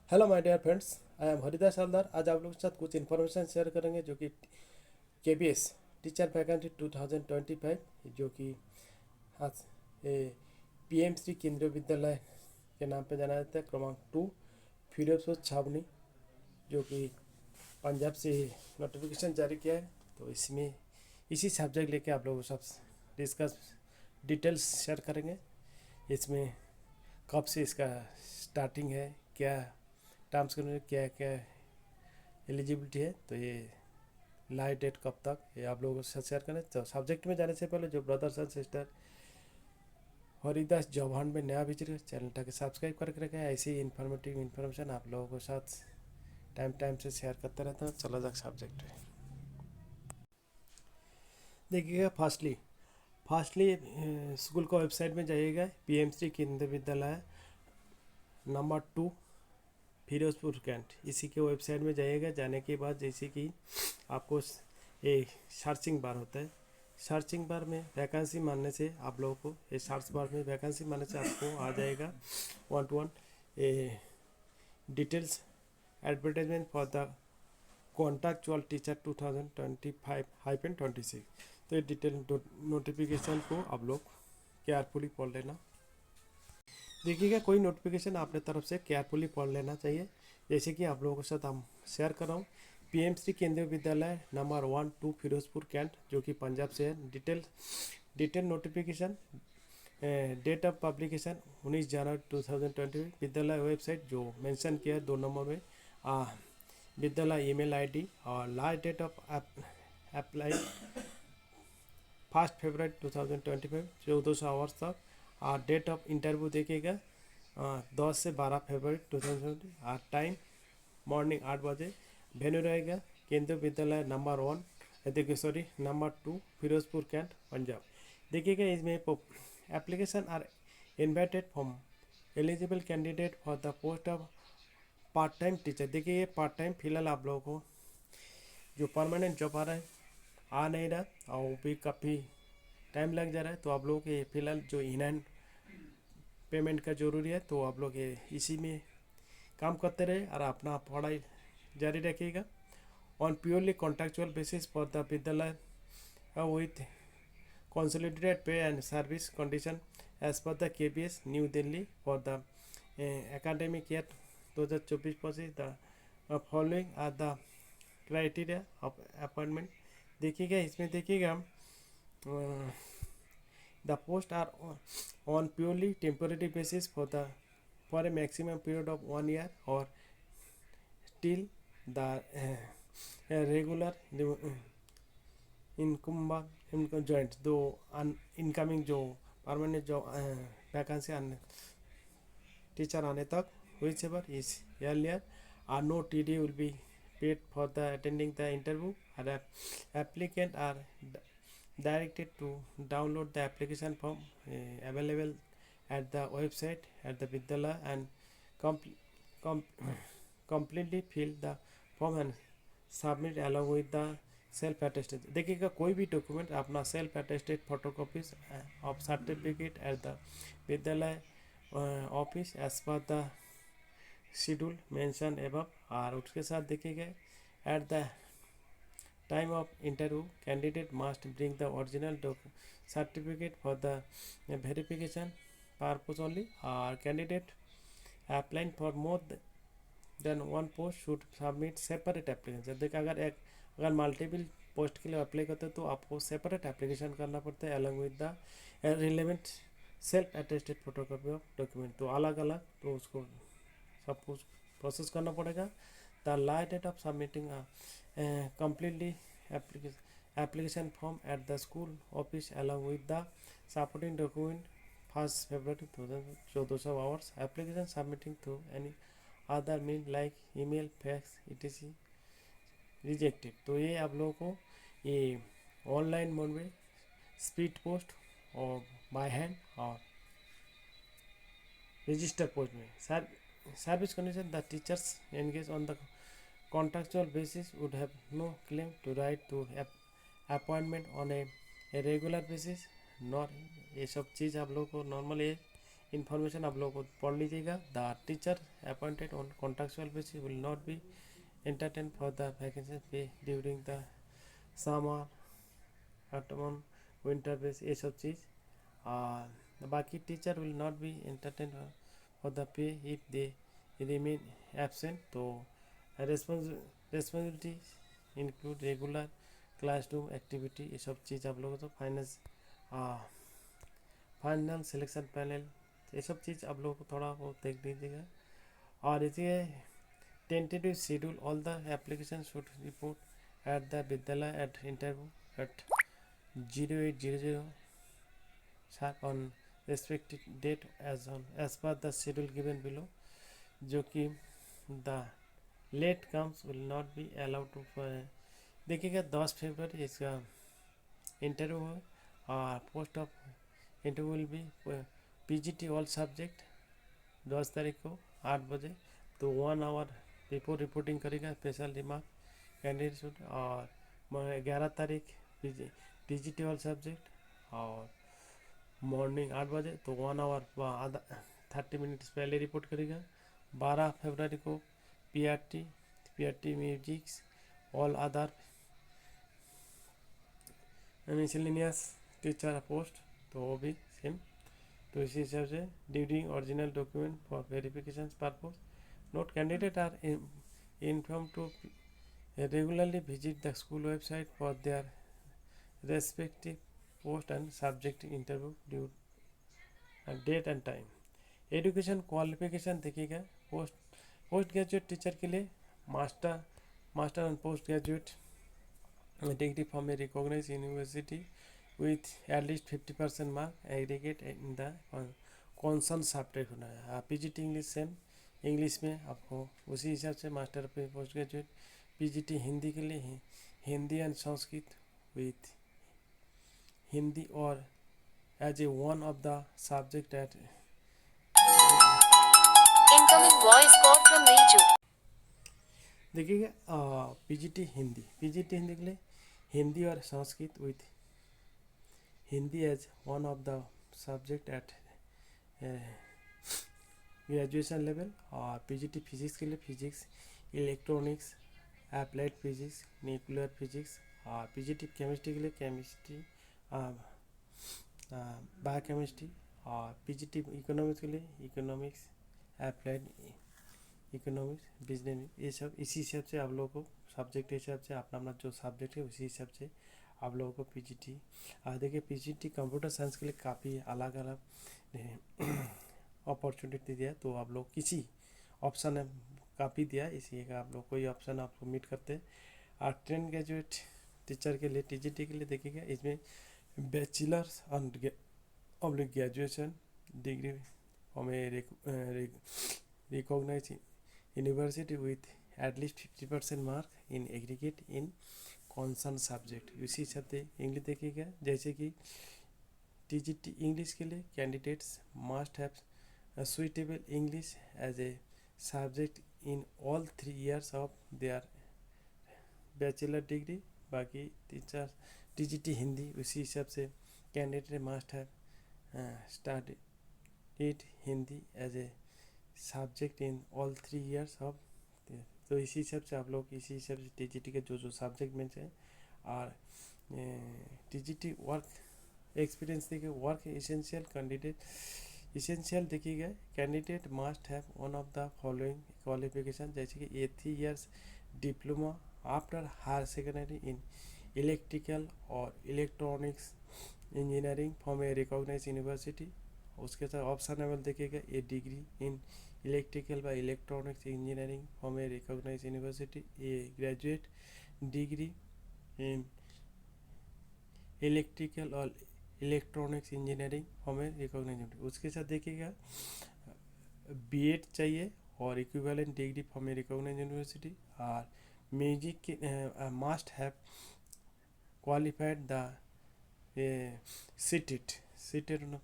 Hello my dear friends, I am Haridas Haldar. आज आप लोगों के साथ कुछ इन्फॉर्मेशन शेयर करेंगे जो कि केबीएस टीचर वैकेंसी 2025 जो कि आज पीएम श्री केंद्रीय विद्यालय के नाम पे जाना जाता है, क्रमांक 2 फिरोजपुर छावनी, जो कि पंजाब से नोटिफिकेशन जारी किया है। तो इसमें इसी सब्जेक्ट लेके आप लोगों के साथ डिस्कस डिटेल्स शेयर करेंगे। इसमें कब से इसका स्टार्टिंग है, क्या टर्म्स के क्या क्या एलिजिबिलिटी है, तो ये लास्ट डेट कब तक, ये आप लोगों से शेयर करें। तो सब्जेक्ट में जाने से पहले जो brothers and sister Haridas job Hunt में नया विजिट चैनल टाके सब्सक्राइब करके रखें। ऐसी इन्फॉर्मेटिव इन्फॉर्मेशन आप लोगों के साथ टाइम से शेयर करते रहता हूँ। चलो जाए सब्जेक्ट में देखिएगा। फास्टली स्कूल का वेबसाइट में जाइएगा, पीएमसी केंद्रीय विद्यालय नंबर 2 फिरोजपुर कैंट, इसी के वेबसाइट में जाइएगा। जाने के बाद जैसे कि आपको एक सर्चिंग बार होता है, सर्चिंग बार में वैकेंसी मारने से आप लोगों को, ये सर्च बार में वैकेंसी मारने से आपको आ जाएगा 1 to 1 details advertisement for the contractual teacher 2025-26। तो ये डिटेल नोटिफिकेशन को आप लोग केयरफुली पढ़ लेना। देखिएगा, कोई नोटिफिकेशन आपने तरफ से केयरफुली पढ़ लेना चाहिए। जैसे कि आप लोगों के साथ हम शेयर कर रहा हूँ, पीएमसी केंद्रीय विद्यालय नंबर 1-2 फिरोजपुर कैंट, जो कि पंजाब से है। Detail notification, date of publication 19 जनवरी 2020। विद्यालय वेबसाइट जो मेंशन किया है 2 नंबर में, विद्यालय ईमेल आईडी, और लास्ट डेट ऑफ अप्लाई 1 फरवरी 2025, 1400 आवर्स तक। और डेट ऑफ इंटरव्यू देखिएगा 10 से 12 फरवरी 2020। और टाइम मॉर्निंग 8 बजे। वेन्यू रहेगा केंद्रीय विद्यालय नंबर 1, देखिए sorry number 2 Ferozepur cantt Punjab. देखिएगा, इसमें application are invited from eligible candidate for the post of part time teacher. देखिए, ये पार्ट टाइम फिलहाल आप लोगों को जो परमानेंट जॉब आ रहा है आ नहीं रहा, और भी काफ़ी टाइम लग जा रहा है। तो आप लोगों के फिलहाल जो इन हैंड पेमेंट का ज़रूरी है, तो आप लोग ये इसी में काम करते रहे और अपना पढ़ाई जारी रखिएगा। On purely contractual basis for the विद्यालय with consolidated pay and service condition as per the KBS New Delhi for the academic year 2024-25। the following are the criteria of appointment। देखिएगा, इसमें देखिएगा the post are on purely temporary basis for a maximum period of 1 year or till the regular income joint दो incoming जो permanent जो vacancy आने teacher आने तक, which ever is earlier, or no TD will be paid for the attending the interview, or applicant are directed to download the application form available at the website at the Vidyalaya and com- completely fill the form and submit along with the self attested. देखिएगा, कोई भी document अपना self attested photocopies of certificate at the Vidyalaya office as per the schedule mention above. और उसके साथ देखिएगा, at the time of interview candidate must bring the original certificate for the verification purpose only. और candidate applying for more than 1 post should submit separate application. देखिए, अगर multiple post के लिए apply करते हैं तो आपको सेपरेट एप्लीकेशन करना पड़ता है अलग with the relevant self attested photocopy of document. तो अलग अलग तो उसको सब कुछ प्रोसेस करना पड़ेगा। The last date of submitting completely application form at the school office along with the supporting document 1 फरवरी 1400 hours. Application submitting through any other mean like email, fax etc rejected. तो ये आप लोगों को ये ऑनलाइन मोड में speed post और by hand और रजिस्टर पोस्ट में service condition, the teachers engage on the contractual basis would have no claim to right to appointment on a regular basis. Nor ये सब चीज़ आप लोगों को नॉर्मल ये इन्फॉर्मेशन आप लोगों को पढ़ लीजिएगा। The teacher appointed on contractual basis will not be entertain for the vacancy pay during the summer autumn winter base, ये सब चीज़। और बाकी teacher will not be entertain for the pay if they remain absent. तो responsibility include regular classroom activity, ये सब चीज़ आप लोगों को तो फाइनल सिलेक्शन पैनल, ये सब चीज़ आप लोगों को थोड़ा बहुत देख लीजिएगा। और इसे tentative schedule all the application should report at the Vidyalaya at interview at 0800 sharp on respective date as per the schedule given below, जो कि the late comes will not be allowed to. देखिएगा 10 फरवरी इसका इंटरव्यू है और post of interview will be PGT all subject 10 तारीख को 8 बजे। तो 1 आवर बिफोर रिपोर्टिंग करेगा स्पेशल रिमार्क कैंडिडेट। और 11 तारीख पीजीटी ऑल सब्जेक्ट और मॉर्निंग 8 बजे, तो 1 आवर आधा 30 मिनट्स पहले रिपोर्ट करेगा। 12 फरवरी को PRT musics all other miscellaneous teacher post, तो वो भी सेम। तो इसी हिसाब से during original document for verification purpose note candidate are inform to regularly visit the school website for their respective post and subject interview due date and time. Education qualification देखिएगा post graduate teacher के लिए master and post graduate degree from a recognised university with at least 50% mark aggregate in the concern subject होना है। PGT English same, English में आपको उसी हिसाब से मास्टर पे पोस्ट ग्रेजुएट। पीजीटी हिंदी के लिए हिंदी एंड संस्कृत विथ हिंदी और as a one of the subject at incoming voice call from Riju. देखिएगा पीजीटी हिंदी के लिए हिंदी और Sanskrit with Hindi as one of the subject at graduation level. और पीजीटी फिजिक्स के लिए physics, electronics, applied physics, nuclear physics. और PGT chemistry के लिए केमिस्ट्री, बायोकेमिस्ट्री। और पीजीटी इकोनॉमिक्स के लिए इकोनॉमिक्स, अप्लाइड इकोनॉमिक्स, बिजनेस, ये सब इसी हिसाब से आप लोगों को सब्जेक्ट हिसाब से अपना अपना जो सब्जेक्ट है उसी हिसाब से आप लोगों को पीजीटी। देखिए पीजीटी कंप्यूटर साइंस के लिए काफ़ी अलग अलग अपॉर्चुनिटी दिया, तो आप लोग किसी ऑप्शन है काफ़ी दिया, इसलिए आप लोग कोई ऑप्शन आपको मीट करते हैं। और 10 ग्रेजुएट टीचर के लिए टीजीटी के लिए देखिएगा इसमें bachelors of graduation degree from A recognized university with at least 50% mark in aggregate in concerned subject। इसी शब्द इंग्लिश देखिएगा, जैसे कि टीजीटी इंग्लिश के लिए candidates must have suitable English as a subject in all 3 years of their bachelor degree. बाकी teacher TGT Hindi उसी हिसाब से candidate must have study it Hindi as a subject in all 3 years of. तो इसी हिसाब से आप लोग इसी हिसाब से टीजीटी के जो सब्जेक्ट में है। और टीजीटी वर्क एक्सपीरियंस देखिए, वर्क इसेंशियल कैंडिडेट इसेंशियल देखिएगा candidate must have one of the following qualification, जैसे कि 3 years diploma after higher secondary in electrical और electronics engineering from a recognised university. उसके साथ ऑप्शन अवेल देखिएगा ए डिग्री इन इलेक्ट्रिकल व electronics engineering from a recognised university, a graduate degree in electrical और electronics engineering from a recognised university. उसके साथ देखिएगा BEd चाहिए और equivalent degree from a recognised university. और म्यूजिक के must have qualified the CTET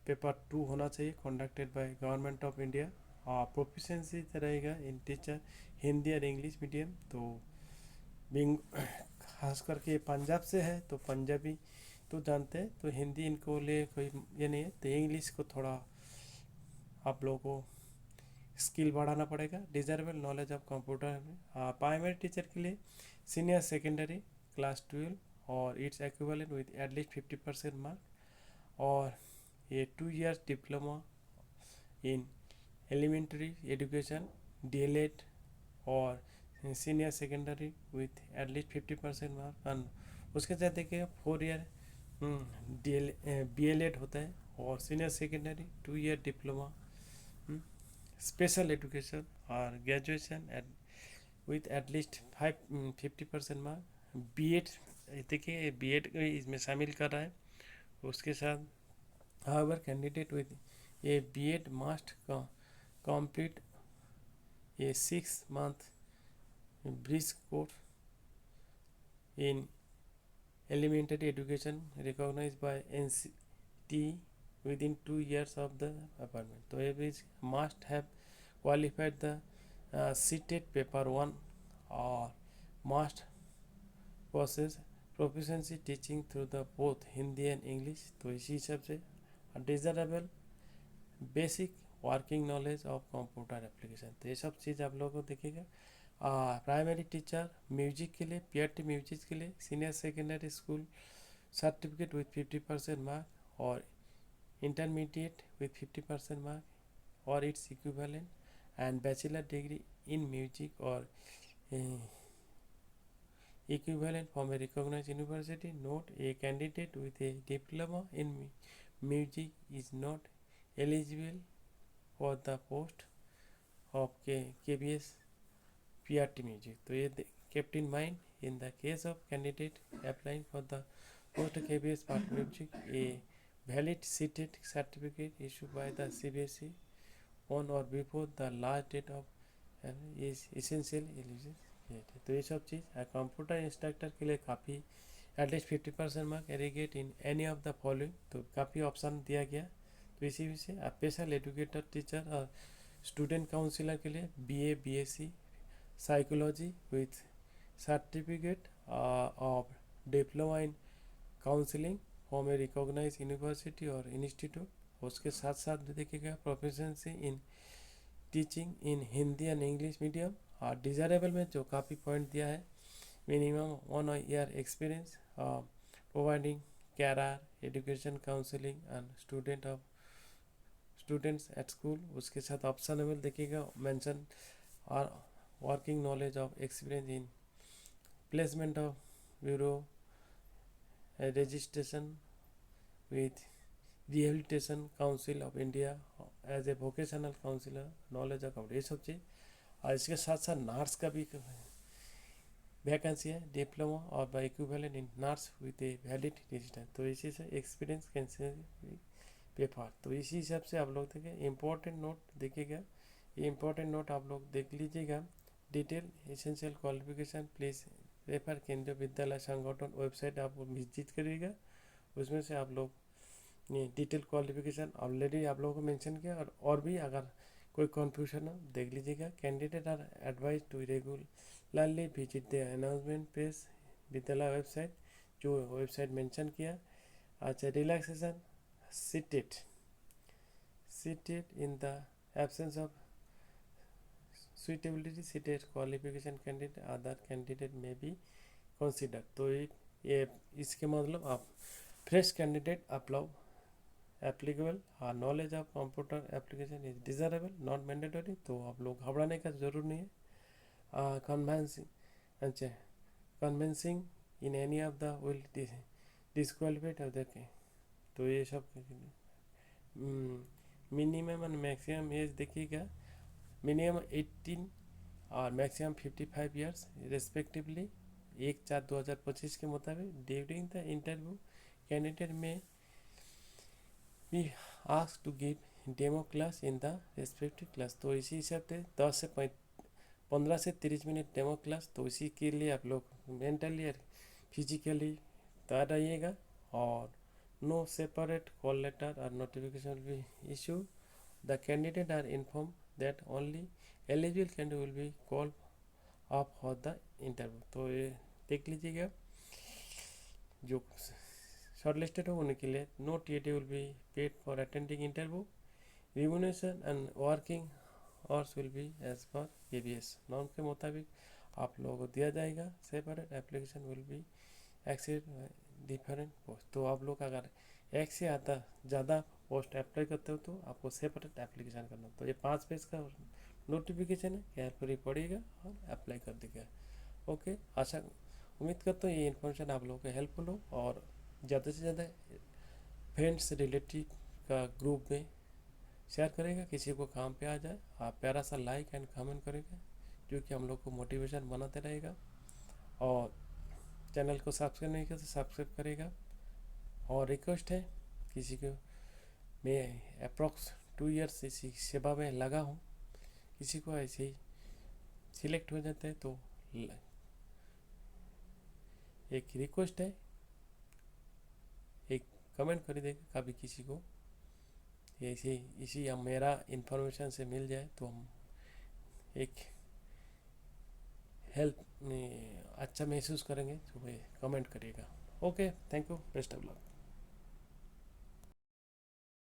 paper 2 होना चाहिए conducted by government of India. और प्रोफिशेंसी रहेगा इन टीचर हिंदी और इंग्लिश मीडियम। तो खास करके पंजाब से है तो पंजाबी तो जानते हैं, तो हिंदी इनको लिए कोई ये नहीं है, तो इंग्लिश को थोड़ा आप लोगों को स्किल बढ़ाना पड़ेगा। डिजर्वेबल नॉलेज ऑफ कंप्यूटर में प्राइमरी टीचर के लिए सीनियर सेकेंडरी क्लास 12 और its equivalent with at least 50% mark, और ये 2 years diploma in elementary education DLED और senior secondary with at least 50% mark. And उसके साथ देखिए 4 year BLED होता है, और senior secondary 2 year diploma special education और graduation with at least 50% mark. BEd देखिए BEd इसमें शामिल कर रहा है। उसके साथ however candidate with a BEd must complete a 6-month brief course in elementary education recognized by NCT within 2 years of the appointment. तो ये भी must have qualified the CTET paper 1 or must possess proficiency teaching through the both Hindi and English। तो इसी हिसाब से desirable basic working knowledge of computer application. तो ये सब चीज़ आप लोगों को देखिएगा। प्राइमरी टीचर म्यूजिक के लिए PRT म्यूजिक के लिए senior secondary school certificate with 50% mark, और इंटरमीडिएट विथ 50% मार्क और its equivalent, and bachelor degree in music और equivalent from a recognized university. Note: a candidate with a diploma in music is not eligible for the post of KBS PRT music. तो ये kept in mind in the case of candidate applying for the post KBS PRT music, a valid CTET certificate issued by the CBSE on or before the last date of is essential eligible। तो ये सब चीज़ computer instructor के लिए काफ़ी at least 50% mark aggregate in any of the following. तो काफ़ी option दिया गया। तो इसी विषय स्पेशल एजुकेटर टीचर और स्टूडेंट काउंसिलर के लिए BA BSc psychology with certificate of diploma in counselling from a recognise university और इंस्टीट्यूट। उसके साथ साथ देखिएगा proficiency in teaching in Hindi and English medium. और डिज़ायरेबल में जो काफ़ी पॉइंट दिया है, minimum 1 year experience providing career education counselling and students at school. उसके साथ ऑप्शनेबल देखिएगा मेंशन और working knowledge of experience in placement of bureau registration with rehabilitation council of India as a vocational counsellor, knowledge of ये सब चीज़। और इसके साथ साथ नर्स का भी वैकेंसी है, डिप्लोमा और by equivalent in nurse with a valid digital. तो इसी से एक्सपीरियंस कैंसिल पेपर। तो इसी हिसाब से आप लोग देखें। इंपॉर्टेंट नोट देखिएगा, ये इंपॉर्टेंट नोट आप लोग देख लीजिएगा। Detail essential qualification please refer केंद्रीय विद्यालय संगठन वेबसाइट आप विजिट करिएगा। उसमें से आप लोग ये डिटेल क्वालिफिकेशन ऑलरेडी आप लोगों को मेंशन किया, और भी अगर कोई कन्फ्यूजन हो देख लीजिएगा। Candidate are advise to regularly visit the announcement page Vidyalaya website, जो वेबसाइट मेंशन किया। अच्छा, relaxation CTET in the absence of suitability CTET qualification candidate other candidate may be consider. तो ये इसके मतलब आप फ्रेश कैंडिडेट आप लोग applicable knowledge of computer application is desirable not mandatory. तो आप लोग घबराने का जरूर नहीं है। Canvassing in any of the will disqualified of the. तो ये सब मिनिमम एंड मैक्सिमम एज देखिएगा। मिनिमम 18 और मैक्सिमम 55 ईयर्स रेस्पेक्टिवली 1/4/2025 के मुताबिक। During the interview candidate may be ask to give demo class in the respective class. तो इसी हिसाब से 15 से 30 मिनट डेमो क्लास। तो इसी के लिए आप लोग मेंटली और फिजिकली तैयार रहिएगा। और नो सेपरेट कॉल लेटर और notification will be issue. The candidate are inform that only eligible candidate will be call up for the interview. तो ये देख लीजिएगा, जो शॉर्टलिस्टेड हो उनके लिए no TAT will be paid for attending interview. Remuneration and working hours will be as per KBS norm के मुताबिक आप लोगों को दिया जाएगा। Separate application will be exceed different post. तो आप लोग अगर एक से ज़्यादा पोस्ट अप्लाई करते हो तो आपको सेपरेट एप्लीकेशन करना। तो ये 5 पेज का नोटिफिकेशन है, यहाँ पर ही पड़ेगा और अप्लाई कर देगा। ओके, आशा उम्मीद करता हूँ ये इन्फॉर्मेशन आप लोगों को हेल्पफुल हो और ज़्यादा से ज़्यादा फ्रेंड्स रिलेटिव का ग्रुप में शेयर करेगा, किसी को काम पे आ जाए। आप प्यारा सा लाइक एंड कमेंट करेगा जो कि हम लोग को मोटिवेशन बनाते रहेगा। और चैनल को सब्सक्राइब नहीं किया तो सब्सक्राइब करेगा। और रिक्वेस्ट है किसी को, मैं अप्रॉक्स 2 ईयर्स इसी सेवा में लगा हूँ, किसी को ऐसे ही सिलेक्ट हो जाता है तो एक रिक्वेस्ट है, एक कमेंट कर देगा कभी किसी को ऐसे इसी हम मेरा इन्फॉर्मेशन से मिल जाए तो हम एक हेल्प अच्छा महसूस करेंगे तो वे कमेंट करिएगा। Okay, thank you, best of luck.